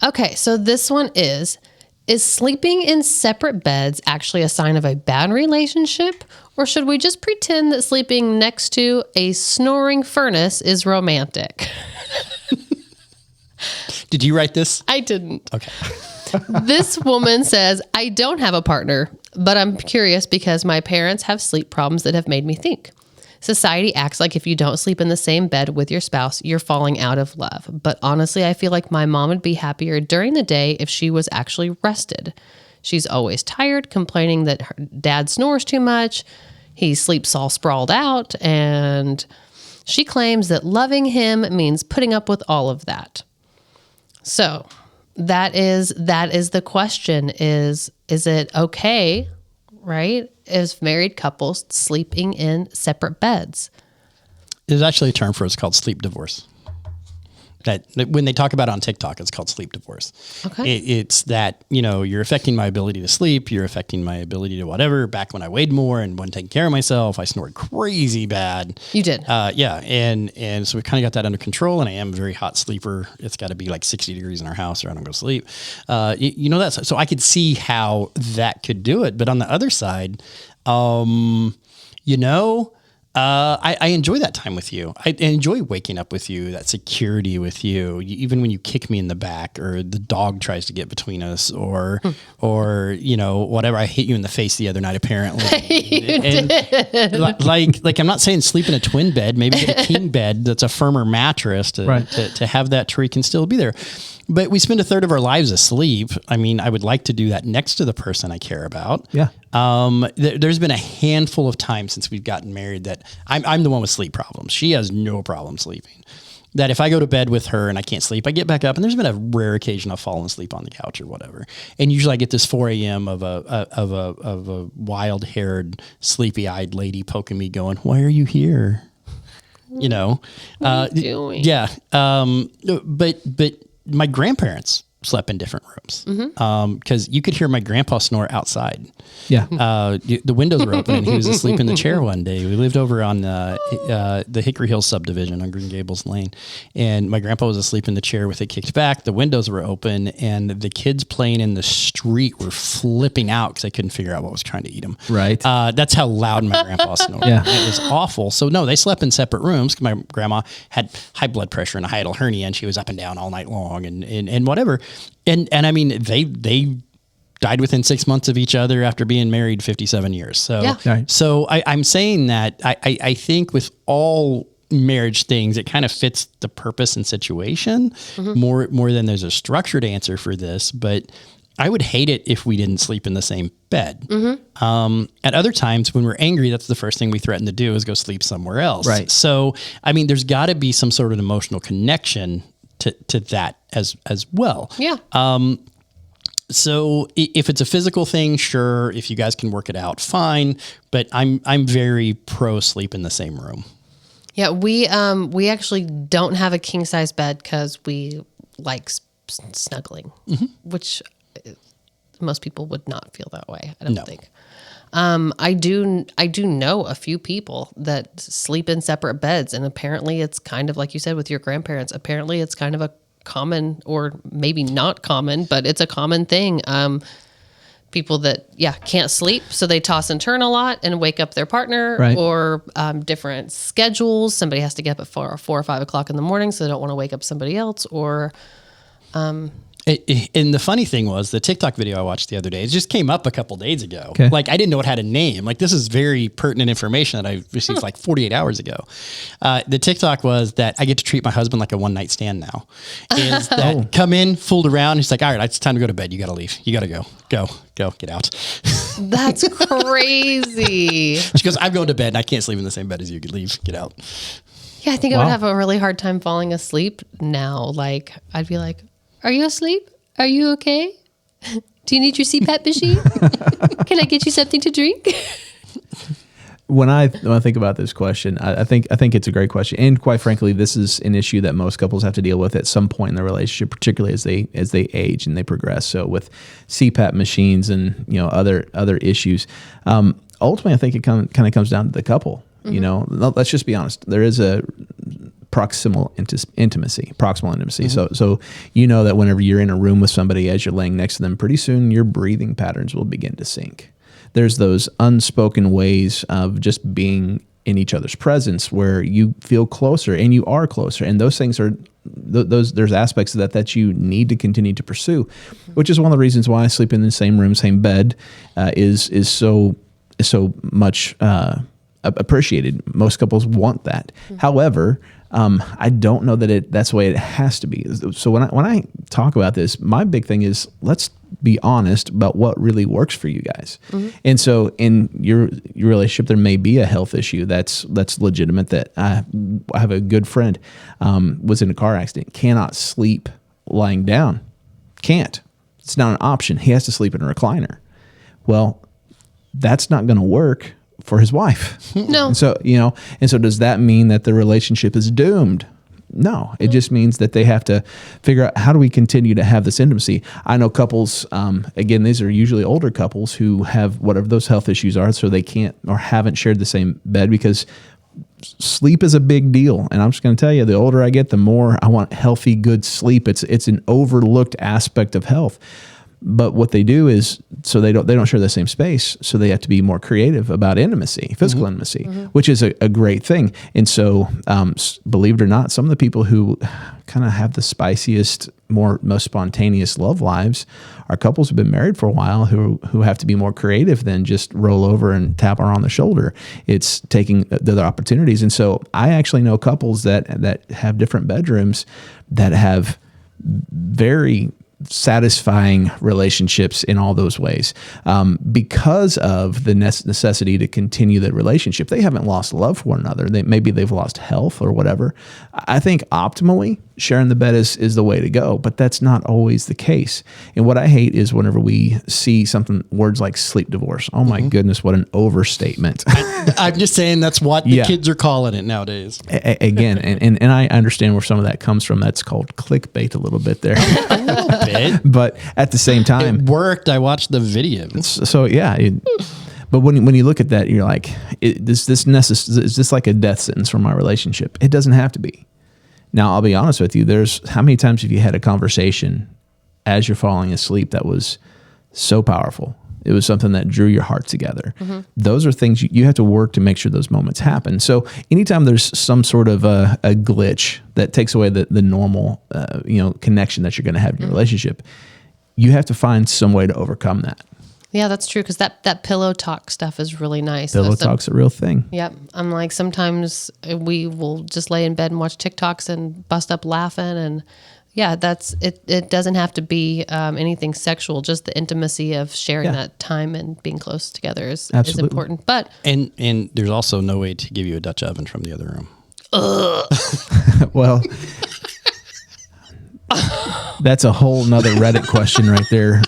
Okay, so this one is sleeping in separate beds actually a sign of a bad relationship, or should we just pretend that sleeping next to a snoring furnace is romantic? Did you write this? I didn't. Okay. This woman says, I don't have a partner, but I'm curious because my parents have sleep problems that have made me think. Society acts like if you don't sleep in the same bed with your spouse, you're falling out of love. But honestly, I feel like my mom would be happier during the day if she was actually rested. She's always tired, complaining that her dad snores too much. He sleeps all sprawled out. And she claims that loving him means putting up with all of that. So that is the question is it okay, right? Is married couples sleeping in separate beds? There's actually a term for it. It's called sleep divorce. That when they talk about it on TikTok, it's called sleep divorce. Okay. It's that, you're affecting my ability to sleep. You're affecting my ability to whatever. Back when I weighed more and wasn't taking care of myself, I snored crazy bad. You did. Yeah. And so we kind of got that under control, and I am a very hot sleeper. It's got to be like 60 degrees in our house or I don't go to sleep. That. So I could see how that could do it. But on the other side, I enjoy that time with you. I enjoy waking up with you, that security with you. Even when you kick me in the back or the dog tries to get between us or whatever. I hit you in the face the other night, apparently. You did. Like I'm not saying sleep in a twin bed, maybe get a king bed that's a firmer mattress to have that tree can still be there. But we spend a third of our lives asleep. I mean, I would like to do that next to the person I care about. Yeah. There's been a handful of times since we've gotten married that I'm the one with sleep problems. She has no problem sleeping. That if I go to bed with her and I can't sleep, I get back up, and there's been a rare occasion I've fallen asleep on the couch or whatever. And usually I get this 4 a.m. of a wild-haired, sleepy-eyed lady poking me, going, "Why are you here?" What are you doing? Yeah. But my grandparents slept in different rooms because you could hear my grandpa snore outside. Yeah. The windows were open and he was asleep in the chair one day. We lived over on the Hickory Hills subdivision on Green Gables Lane, and my grandpa was asleep in the chair with it kicked back. The windows were open, and the kids playing in the street were flipping out because they couldn't figure out what was trying to eat them. Right. That's how loud my grandpa snored. Yeah. It was awful. So no, they slept in separate rooms because my grandma had high blood pressure and a hiatal hernia, and she was up and down all night long and whatever. And I mean, they died within 6 months of each other after being married 57 years. So, Yeah. Right. So I'm saying that I think with all marriage things, it kind of fits the purpose and situation more than there's a structured answer for this. But I would hate it if we didn't sleep in the same bed. At other times when we're angry, that's the first thing we threaten to do is go sleep somewhere else. Right. So, I mean, there's got to be some sort of emotional connection to that as well. Yeah. So if it's a physical thing, sure. If you guys can work it out, fine. But I'm very pro sleep in the same room. Yeah, we actually don't have a king size bed because we like snuggling, which most people would not feel that way. I don't think. I do know a few people that sleep in separate beds, and apparently it's kind of like you said with your grandparents. Apparently it's kind of a common, or maybe not common, but it's a common thing. People that can't sleep, so they toss and turn a lot and wake up their partner, Right. or different schedules. Somebody has to get up at 4 or 5 o'clock in the morning, so they don't want to wake up somebody else, or. And the funny thing was the TikTok video I watched the other day, it just came up a couple days ago. Okay. Like I didn't know it had a name. Like this is very pertinent information that I received like 48 hours ago. The TikTok was that I get to treat my husband like a one night stand now. Is that come in, fooled around. He's like, all right, it's time to go to bed. You got to leave. You got to go, get out. That's crazy. She goes, I'm going to bed and I can't sleep in the same bed as you. Could leave, get out. Yeah, I think I Wow. would have a really hard time falling asleep now. Like, I'd be like, are you asleep? Are you okay? Do you need your CPAP machine? Can I get you something to drink? When I think about this question, I think it's a great question, and quite frankly, this is an issue that most couples have to deal with at some point in their relationship, particularly as they age and they progress. So with CPAP machines and other issues, ultimately, I think it kind of comes down to the couple. Let's just be honest. There is a proximal intimacy. So you know that whenever you're in a room with somebody, as you're laying next to them, pretty soon your breathing patterns will begin to sync. There's those unspoken ways of just being in each other's presence where you feel closer and you are closer. And those things are there's aspects of that you need to continue to pursue, which is one of the reasons why sleeping in the same room, same bed is so much appreciated. Most couples want that. However, I don't know that that's the way it has to be. So when I talk about this, my big thing is let's be honest about what really works for you guys. And so in your relationship, there may be a health issue that's legitimate. That I have a good friend was in a car accident, cannot sleep lying down, can't. It's not an option. He has to sleep in a recliner. Well, that's not going to work for his wife. No. And so, and so does that mean that the relationship is doomed? No, it just means that they have to figure out, how do we continue to have this intimacy? I know couples, again, these are usually older couples who have whatever those health issues are, so they can't or haven't shared the same bed, because sleep is a big deal. And I'm just going to tell you, the older I get, the more I want healthy, good sleep. It's an overlooked aspect of health. But what they do is, so they don't share the same space, so they have to be more creative about intimacy, physical intimacy, which is a great thing. And so, believe it or not, some of the people who kind of have the spiciest, most spontaneous love lives are couples who've been married for a while who have to be more creative than just roll over and tap her on the shoulder. It's taking the other opportunities. And so I actually know couples that have different bedrooms that have very satisfying relationships in all those ways, because of the necessity to continue the relationship. They haven't lost love for one another. Maybe they've lost health or whatever. I think optimally sharing the bed is the way to go, but that's not always the case. And what I hate is whenever we see words like sleep divorce. Oh my goodness, what an overstatement. I'm just saying that's what the kids are calling it nowadays. Again, and I understand where some of that comes from. That's called clickbait a little bit there. A little bit. But at the same time, it worked. I watched the video. So yeah. But when you look at that, you're like, is this like a death sentence for my relationship? It doesn't have to be. Now, I'll be honest with you. How many times have you had a conversation as you're falling asleep that was so powerful? It was something that drew your heart together. Those are things you have to work to make sure those moments happen. So anytime there's some sort of a glitch that takes away the normal connection that you're going to have in your relationship, you have to find some way to overcome that. Yeah, that's true, because that pillow talk stuff is really nice. Pillow talk's a real thing. Yep. I'm like, sometimes we will just lay in bed and watch TikToks and bust up laughing. And yeah, that's it. It doesn't have to be anything sexual. Just the intimacy of sharing that time and being close together is important. But and there's also no way to give you a Dutch oven from the other room. Well, that's a whole nother Reddit question right there.